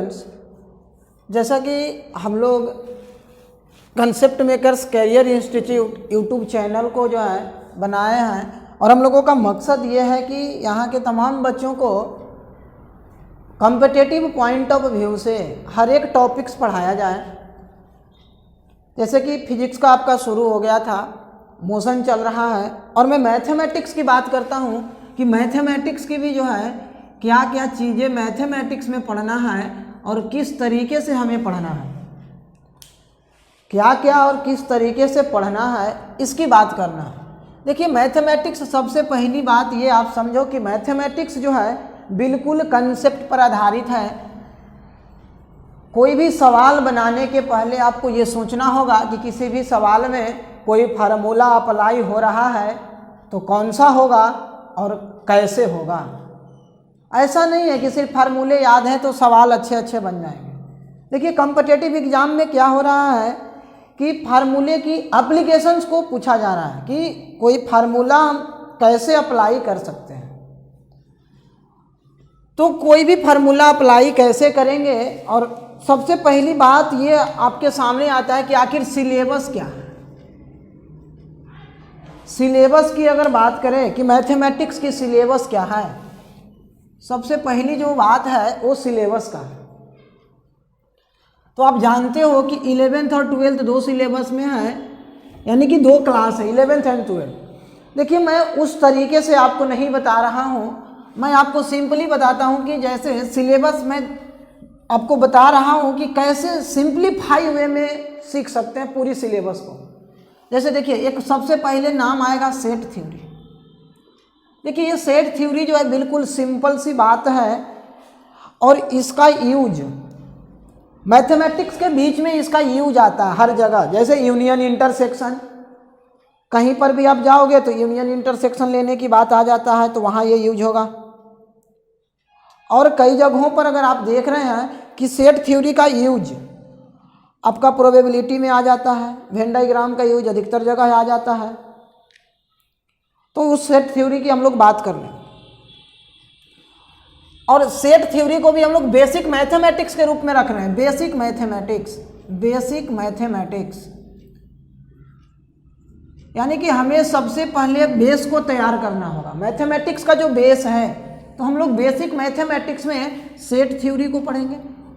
Students, जैसा कि हम लोग concept makers career institute YouTube channel को जो है बनाए हैं और हम लोगों का मकसद ये है कि यहाँ के तमाम बच्चों को कॉम्पिटिटिव पॉइंट ऑफ व्यू से हर एक टॉपिक्स पढ़ाया जाए। जैसे कि फिजिक्स का आपका शुरू हो गया था, मोशन चल रहा है, और मैं मैथमेटिक्स की बात करता हूँ कि मैथमेटिक्स की भी जो है क्या क्या चीज़ें मैथमेटिक्स में पढ़ना है और किस तरीके से हमें पढ़ना है, क्या क्या और किस तरीके से पढ़ना है, इसकी बात करना है। देखिए, मैथमेटिक्स सबसे पहली बात ये आप समझो कि मैथमेटिक्स जो है बिल्कुल कंसेप्ट पर आधारित है। कोई भी सवाल बनाने के पहले आपको ये सोचना होगा कि किसी भी सवाल में कोई फार्मूला अप्लाई हो रहा है तो कौन सा होगा और कैसे होगा। ऐसा नहीं है कि सिर्फ फार्मूले याद हैं तो सवाल अच्छे अच्छे बन जाएंगे। देखिए, कॉम्पिटिटिव एग्जाम में क्या हो रहा है कि फार्मूले की एप्लीकेशंस को पूछा जा रहा है कि कोई फार्मूला हम कैसे अप्लाई कर सकते हैं। तो कोई भी फार्मूला अप्लाई कैसे करेंगे, और सबसे पहली बात ये आपके सामने आता है कि आखिर सिलेबस क्या है। सिलेबस की अगर बात करें कि मैथमेटिक्स की सिलेबस क्या है, सबसे पहली जो बात है वो सिलेबस का है। तो आप जानते हो कि 11th और 12th दो सिलेबस में है, यानी कि दो क्लास है, 11th एंड 12th। देखिए, मैं उस तरीके से आपको नहीं बता रहा हूँ, मैं आपको सिंपली बताता हूँ कि जैसे सिलेबस में आपको बता रहा हूँ कि कैसे सिंप्लीफाई वे में सीख सकते हैं पूरी सिलेबस को। जैसे देखिए, एक सबसे पहले नाम आएगा सेट थ्योरी। देखिए, ये सेट थ्योरी जो है बिल्कुल सिंपल सी बात है और इसका यूज मैथमेटिक्स के बीच में इसका यूज आता है हर जगह। जैसे यूनियन इंटरसेक्शन, कहीं पर भी आप जाओगे तो यूनियन इंटरसेक्शन लेने की बात आ जाता है तो वहाँ ये यूज होगा। और कई जगहों पर अगर आप देख रहे हैं कि सेट थ्योरी का यूज आपका प्रोबेबिलिटी में आ जाता है, वेन डायग्राम का यूज अधिकतर जगह आ जाता है। तो उस सेट थ्योरी की हम लोग बात कर लें, और सेट थ्योरी को भी हम लोग बेसिक मैथमेटिक्स के रूप में रख रहे हैं। बेसिक मैथमेटिक्स यानी कि हमें सबसे पहले बेस को तैयार करना होगा। मैथमेटिक्स का जो बेस है तो हम लोग बेसिक मैथमेटिक्स में सेट थ्योरी को पढ़ेंगे।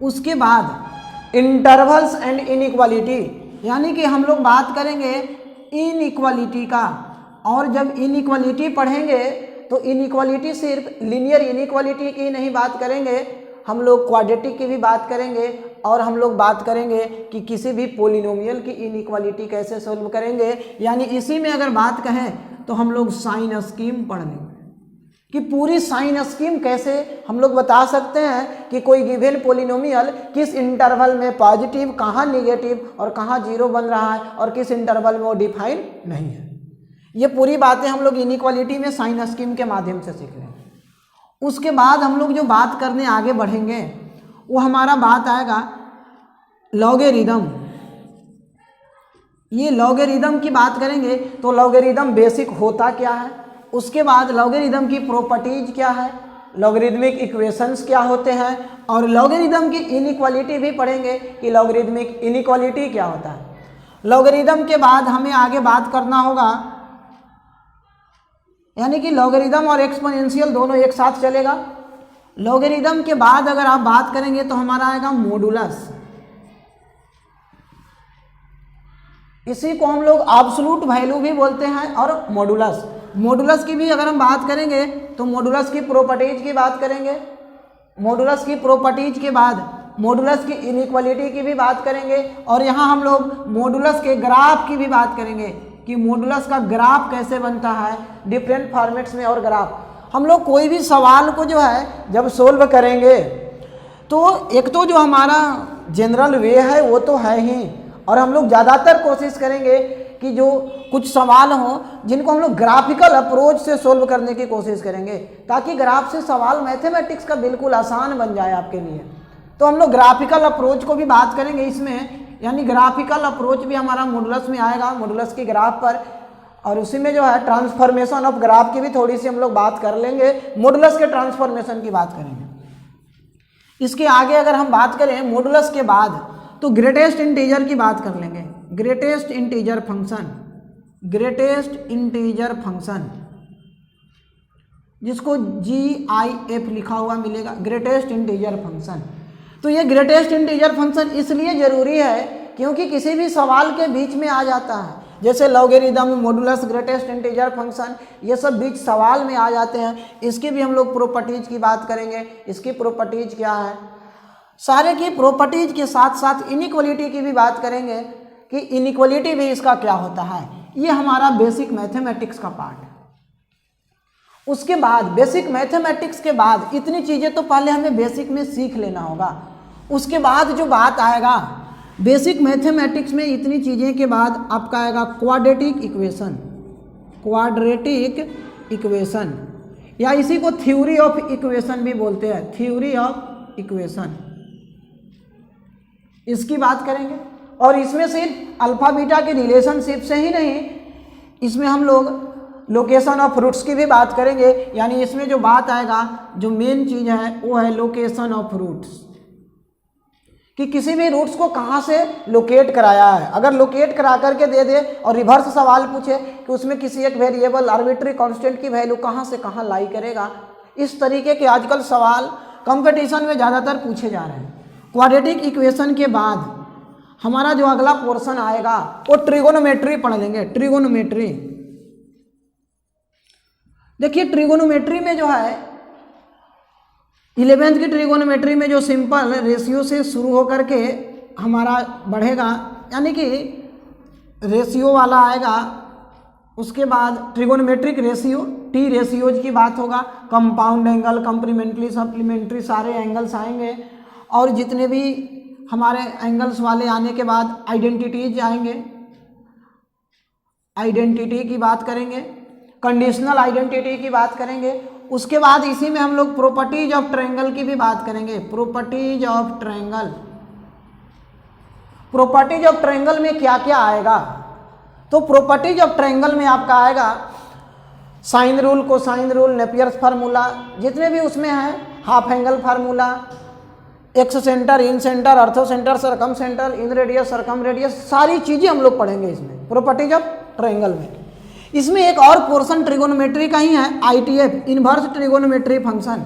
उसके बाद इंटरवल्स एंड इनइक्वालिटी, यानी कि हम लोग बात करेंगे इनइक्वालिटी का। और जब इनइक्वालिटी पढ़ेंगे तो इनइक्वालिटी सिर्फ लीनियर इनइक्वालिटी की नहीं बात करेंगे, हम लोग क्वाड्रेटिक की भी बात करेंगे, और हम लोग बात करेंगे कि किसी भी पोलिनोमियल की इनइक्वालिटी कैसे सोल्व करेंगे। यानी इसी में अगर बात कहें तो हम लोग साइन स्कीम पढ़ लेंगे कि पूरी साइन स्कीम कैसे हम लोग बता सकते हैं कि कोई गिवन पोलिनोमियल किस इंटरवल में पॉजिटिव, कहाँ निगेटिव और कहाँ जीरो बन रहा है, और किस इंटरवल में वो डिफाइन नहीं है। ये पूरी बातें हम लोग इनइक्वालिटी में साइन स्कीम के माध्यम से सीख लेंगे। उसके बाद हम लोग जो बात करने आगे बढ़ेंगे वो हमारा बात आएगा लॉगरिदम। ये लॉगरिदम की बात करेंगे तो लॉगरिदम बेसिक होता क्या है, उसके बाद लॉगरिदम की प्रॉपर्टीज क्या है, लॉगरिदमिक इक्वेशंस क्या होते हैं, और लॉगरिदम की इनइक्वालिटी भी पढ़ेंगे कि लॉगरिदमिक इनइक्वालिटी क्या होता है। लॉगरिदम के बाद हमें आगे बात करना होगा, यानी कि लॉगरिदम और एक्सपोनेंशियल दोनों एक साथ चलेगा। लॉगरिदम के बाद अगर आप बात करेंगे तो हमारा आएगा मॉडुलस। इसी को हम लोग एब्सोल्यूट वैल्यू भी बोलते हैं, और मॉडुलस की भी अगर हम बात करेंगे तो मॉडुलस की प्रॉपर्टीज की बात करेंगे। मॉडुलस की प्रॉपर्टीज के बाद मॉडुलस की इनइक्वालिटी की भी बात करेंगे, और यहाँ हम लोग मॉडुलस के ग्राफ की भी बात करेंगे कि मॉडुलस का ग्राफ कैसे बनता है डिफरेंट फॉर्मेट्स में। और ग्राफ हम लोग कोई भी सवाल को जो है जब सोल्व करेंगे तो एक तो जो हमारा जनरल वे है वो तो है ही, और हम लोग ज़्यादातर कोशिश करेंगे कि जो कुछ सवाल हों जिनको हम लोग ग्राफिकल अप्रोच से सोल्व करने की कोशिश करेंगे, ताकि ग्राफ से सवाल मैथमेटिक्स का बिल्कुल आसान बन जाए आपके लिए। तो हम लोग ग्राफिकल अप्रोच को भी बात करेंगे इसमें, यानी ग्राफिकल अप्रोच भी हमारा मॉडुलस में आएगा, मॉडुलस की ग्राफ पर। और उसी में जो है ट्रांसफॉर्मेशन ऑफ ग्राफ की भी थोड़ी सी हम लोग बात कर लेंगे, मॉडुलस के ट्रांसफॉर्मेशन की बात करेंगे। इसके आगे अगर हम बात करें मॉडुलस के बाद, तो ग्रेटेस्ट इंटीजर की बात कर लेंगे। Greatest integer function, greatest integer function जिसको GIF लिखा हुआ मिलेगा, ग्रेटेस्ट इंटीजर फंक्शन। तो ये ग्रेटेस्ट इंटीजर फंक्शन इसलिए ज़रूरी है क्योंकि किसी भी सवाल के बीच में आ जाता है, जैसे logarithm, modulus, greatest integer function, ये सब बीच सवाल में आ जाते हैं। इसकी भी हम लोग प्रॉपर्टीज की बात करेंगे, इसकी प्रॉपर्टीज क्या है, सारे की प्रॉपर्टीज के साथ साथ इनइक्वालिटी की भी बात करेंगे कि इनइक्वालिटी भी इसका क्या होता है। ये हमारा बेसिक मैथमेटिक्स का पार्ट है। उसके बाद बेसिक मैथमेटिक्स के बाद इतनी चीज़ें तो पहले हमें बेसिक में सीख लेना होगा। उसके बाद जो बात आएगा बेसिक मैथमेटिक्स में, इतनी चीज़ें के बाद आपका आएगा क्वाड्रेटिक इक्वेशन, क्वाड्रेटिक इक्वेशन, या इसी को थ्योरी ऑफ इक्वेशन भी बोलते हैं, थ्योरी ऑफ इक्वेशन, इसकी बात करेंगे। और इसमें सिर्फ अल्फा बीटा के रिलेशनशिप से ही नहीं, इसमें हम लोग लोकेशन ऑफ रूट्स की भी बात करेंगे। यानी इसमें जो बात आएगा, जो मेन चीज़ है वो है लोकेशन ऑफ रूट्स, कि किसी भी रूट्स को कहाँ से लोकेट कराया है। अगर लोकेट करा करके दे दे और रिवर्स सवाल पूछे कि उसमें किसी एक वेरिएबल आर्बिट्री कांस्टेंट की वैल्यू कहाँ से कहाँ लाई करेगा, इस तरीके के आजकल सवाल कंपटीशन में ज़्यादातर पूछे जा रहे हैं। क्वाड्रेटिक इक्वेशन के बाद हमारा जो अगला पोर्शन आएगा वो ट्रिगोनोमेट्री पढ़ लेंगे। ट्रिगोनोमेट्री, देखिए ट्रिगोनोमेट्री में जो है 11th की ट्रिगोनोमेट्री में जो सिंपल रेशियो से शुरू होकर के हमारा बढ़ेगा, यानी कि रेशियो वाला आएगा। उसके बाद ट्रिगोनोमेट्रिक रेशियो, टी रेशियोज की बात होगा, कंपाउंड एंगल, कंप्लीमेंट्री, सप्लीमेंट्री, सारे एंगल्स आएंगे। और जितने भी हमारे एंगल्स वाले आने के बाद आइडेंटिटीज आएंगे, आइडेंटिटी की बात करेंगे, कंडीशनल आइडेंटिटी की बात करेंगे। उसके बाद इसी में हम लोग प्रॉपर्टीज ऑफ ट्रायंगल की भी बात करेंगे, properties of triangle. Properties of triangle में क्या क्या आएगा, तो प्रॉपर्टीज ऑफ ट्रायंगल में आपका आएगा sine rule, cosine rule, Napier's formula, जितने भी उसमें हैं, half angle formula, excentre, incentre, orthocentre, circumcentre, inradius, circumradius, सारी चीज़ें हम लोग पढ़ेंगे इसमें प्रॉपर्टीज ऑफ ट्रायंगल में। इसमें एक और पोर्शन ट्रिगोनोमेट्री का ही है, ITF, इन्वर्स ट्रिगोनोमेट्री फंक्शन।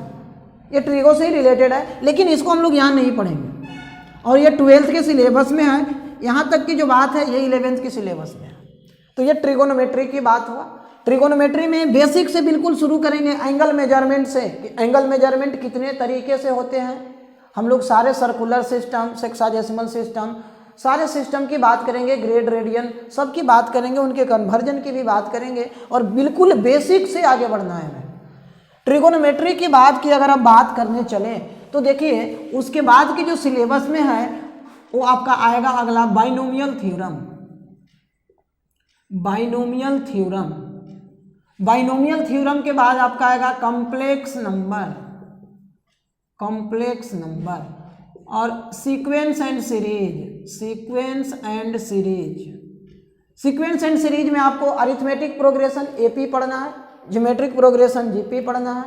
ये ट्रिगो से ही रिलेटेड है, लेकिन इसको हम लोग यहाँ नहीं पढ़ेंगे। और ये 12th के सिलेबस में है, यहाँ तक की जो बात है ये 11th के सिलेबस में है। तो ये ट्रिगोनोमेट्री की बात हुआ। ट्रिगोनोमेट्री में बेसिक से बिल्कुल शुरू करेंगे, एंगल मेजरमेंट से। एंगल मेजरमेंट कितने तरीके से होते हैं, हम लोग सारे सर्कुलर सिस्टम, सेक्साडेसिमल सिस्टम, सारे सिस्टम की बात करेंगे, ग्रेड, रेडियन, सब की बात करेंगे, उनके कन्वर्जन की भी बात करेंगे। और बिल्कुल बेसिक से आगे बढ़ना है हमें। ट्रिगोनोमेट्री की बात की अगर आप बात करने चलें तो देखिए उसके बाद की जो सिलेबस में है वो आपका आएगा अगला binomial theorem. Binomial theorem, binomial theorem के बाद आपका आएगा कॉम्प्लेक्स नंबर, कॉम्प्लेक्स नंबर, और sequence and series, sequence and series. Sequence and series में आपको अरिथमेटिक प्रोग्रेशन AP पढ़ना है, ज्योमेट्रिक प्रोग्रेशन GP पढ़ना है,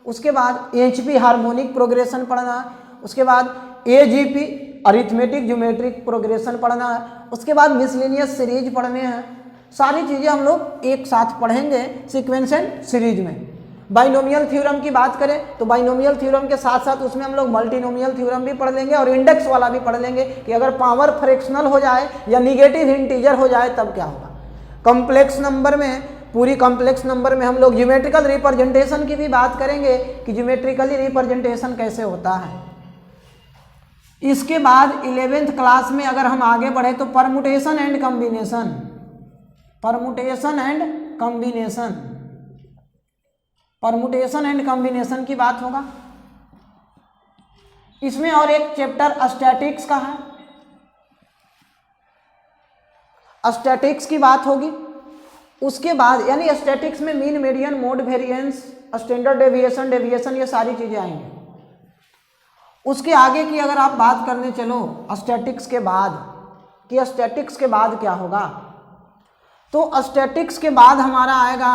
उसके बाद HP हार्मोनिक प्रोग्रेशन पढ़ना है, उसके बाद AGP अरिथमेटिक ज्योमेट्रिक प्रोग्रेशन पढ़ना है, उसके बाद मिसलेनियस सीरीज पढ़ने हैं। सारी चीज़ें हम लोग एक साथ पढ़ेंगे सीक्वेंस एंड सीरीज में। बाइनोमियल थ्योरम की बात करें तो बाइनोमियल थ्योरम के साथ साथ उसमें हम लोग मल्टीनोमियल थ्योरम भी पढ़ लेंगे और इंडेक्स वाला भी पढ़ लेंगे कि अगर पावर फ्रैक्शनल हो जाए या निगेटिव इंटीजर हो जाए तब क्या होगा। कॉम्प्लेक्स नंबर में, पूरी कॉम्प्लेक्स नंबर में हम लोग ज्योमेट्रिकल रिप्रेजेंटेशन की भी बात करेंगे कि ज्योमेट्रिकली रिप्रेजेंटेशन कैसे होता है। इसके बाद 11th क्लास में अगर हम आगे बढ़े तो permutation and combination, permutation and combination, permutation and combination की बात होगा। इसमें और एक चैप्टर स्टैटिक्स का है, स्टैटिक्स की बात होगी। उसके बाद यानी स्टैटिक्स में mean, median, mode, variance, standard deviation, deviation, ये सारी चीजें आएंगी। उसके आगे की अगर आप बात करने चलो स्टैटिक्स के बाद कि स्टैटिक्स के बाद क्या होगा, तो स्टैटिक्स के बाद हमारा आएगा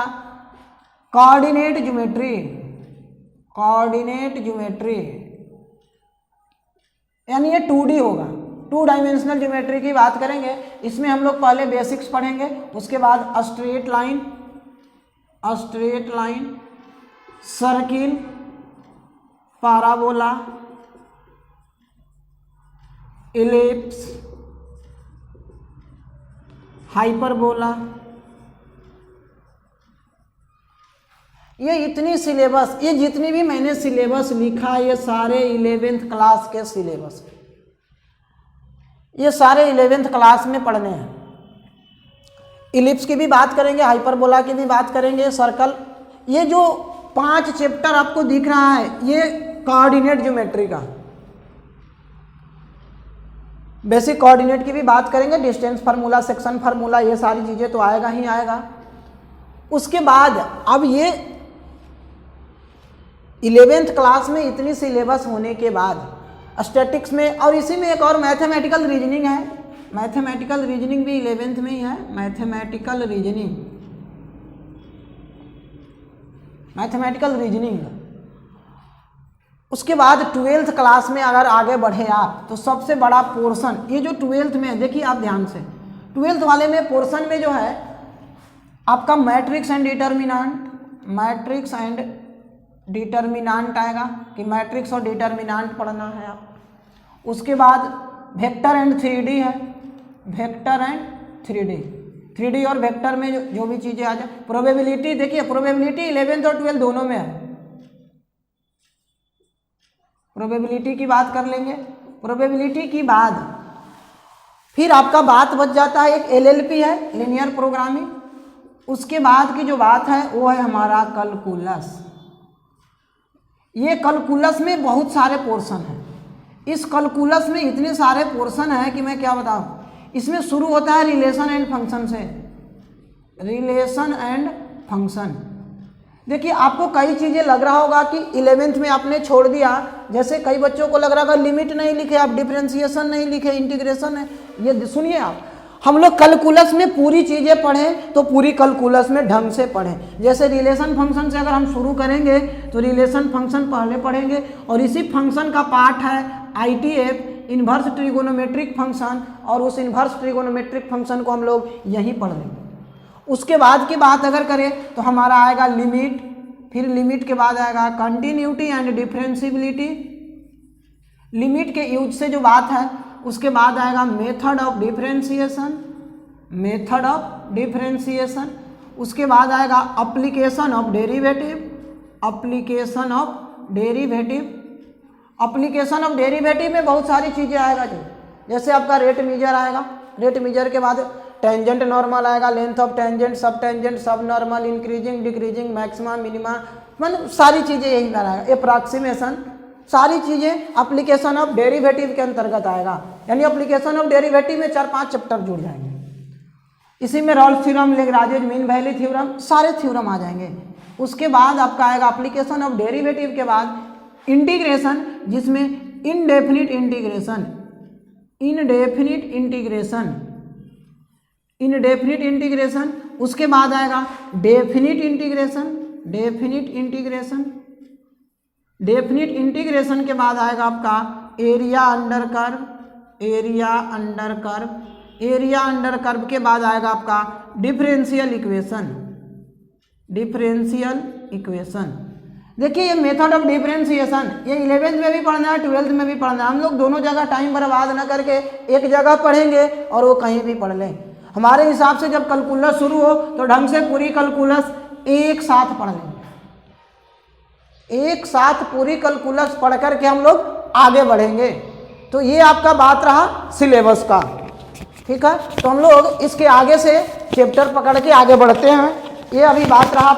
कोऑर्डिनेट ज्योमेट्री, कोऑर्डिनेट ज्योमेट्री, यानी ये 2D होगा, 2 डायमेंशनल ज्योमेट्री की बात करेंगे। इसमें हम लोग पहले बेसिक्स पढ़ेंगे, उसके बाद straight line, circle, parabola, ellipse, hyperbola. ये इतनी सिलेबस, ये जितनी भी मैंने सिलेबस लिखा ये सारे 11th क्लास के सिलेबस, ये सारे 11th क्लास में पढ़ने हैं। इलिप्स की भी बात करेंगे, हाइपरबोला की भी बात करेंगे, सर्कल। ये जो 5 चैप्टर आपको दिख रहा है ये कोऑर्डिनेट ज्योमेट्री का, बेसिक कोऑर्डिनेट की भी बात करेंगे, डिस्टेंस फार्मूला, सेक्शन फार्मूला, ये सारी चीज़ें तो आएगा ही आएगा। उसके बाद अब ये 11th क्लास में इतनी सिलेबस होने के बाद स्टैटिक्स में, और इसी में एक और मैथमेटिकल रीजनिंग है, मैथमेटिकल रीजनिंग भी 11th में ही है, मैथमेटिकल रीजनिंग। उसके बाद 12th क्लास में अगर आगे बढ़े आप तो सबसे बड़ा पोर्शन ये जो 12th में है, देखिए आप ध्यान से, 12th वाले में पोर्शन में जो है आपका मैट्रिक्स एंड डिटर्मिनांट आएगा कि मैट्रिक्स और डिटर्मिनांट पढ़ना है आप। उसके बाद वेक्टर एंड 3D है, वेक्टर एंड 3D और वेक्टर में जो भी चीज़ें आ जाए। प्रोबेबिलिटी, देखिए प्रोबेबिलिटी 11th और 12th दोनों में है, प्रोबेबिलिटी की बात कर लेंगे। प्रोबेबिलिटी की बाद फिर आपका बात बच जाता है एक LLP है, लीनियर प्रोग्रामिंग। उसके बाद की जो बात है वो है हमारा कैलकुलस। ये कैलकुलस में बहुत सारे पोर्शन हैं, इस कैलकुलस में इतने सारे पोर्शन हैं कि मैं क्या बताऊँ। इसमें शुरू होता है रिलेशन एंड फंक्शन से, रिलेशन एंड फंक्शन। देखिए आपको कई चीज़ें लग रहा होगा कि 11th में आपने छोड़ दिया, जैसे कई बच्चों को लग रहा होगा लिमिट नहीं लिखे आप, डिफरेंशिएशन नहीं लिखे, इंटीग्रेशन है। ये सुनिए आप, हम लोग कैलकुलस में पूरी चीज़ें पढ़ें तो पूरी कैलकुलस में ढंग से पढ़ें। जैसे रिलेशन फंक्शन से अगर हम शुरू करेंगे तो रिलेशन फंक्शन पहले पढ़ेंगे, और इसी फंक्शन का पार्ट है ITF, इन्वर्स ट्रिगोनोमेट्रिक फंक्शन, और उस इन्वर्स ट्रिगोनोमेट्रिक फंक्शन को हम लोग यहीं पढ़ लेंगे। उसके बाद की बात अगर करें तो हमारा आएगा लिमिट, फिर लिमिट के बाद आएगा कंटिन्यूटी एंड डिफरेंशिबिलिटी, लिमिट के यूज से जो बात है। उसके बाद आएगा मेथड ऑफ डिफरेंशिएशन, उसके बाद आएगा एप्लीकेशन ऑफ डेरिवेटिव में बहुत सारी चीज़ें आएगा जो, जैसे आपका रेट मेजर आएगा, रेट मेजर के बाद टेंजेंट नॉर्मल आएगा, लेंथ ऑफ टेंजेंट, सब normal, increasing decreasing, maxima minima, मतलब सारी चीज़ें यही आएगा। अप्रॉक्सीमेशन, सारी चीज़ें एप्लीकेशन ऑफ डेरिवेटिव के अंतर्गत आएगा। यानी एप्लीकेशन ऑफ डेरिवेटिव में 4-5 चैप्टर जुड़ जाएंगे। इसी में Rolle's theorem, Lagrange mean value theorem, सारे थ्योरम आ जाएंगे। उसके बाद आपका आएगा एप्लीकेशन ऑफ डेरिवेटिव के बाद इंटीग्रेशन, जिसमें इनडेफिनिट इंटीग्रेशन, उसके बाद आएगा डेफिनिट इंटीग्रेशन के बाद आएगा आपका एरिया अंडर कर्व के बाद आएगा आपका डिफरेंशियल इक्वेशन। देखिए ये मेथड ऑफ डिफरेंशिएशन ये 11th में भी पढ़ना है, 12th में भी पढ़ना है। हम लोग दोनों जगह टाइम बर्बाद ना करके एक जगह पढ़ेंगे और वो कहीं भी पढ़ लें। हमारे हिसाब से जब कैलकुलस शुरू हो तो ढंग से पूरी कैलकुलस एक साथ पढ़ लेंगे, एक साथ पूरी कैलकुलस पढ़ करके हम लोग आगे बढ़ेंगे। तो ये आपका बात रहा सिलेबस का, ठीक है। तो हम लोग इसके आगे से चैप्टर पकड़ के आगे बढ़ते हैं। ये अभी बात रहा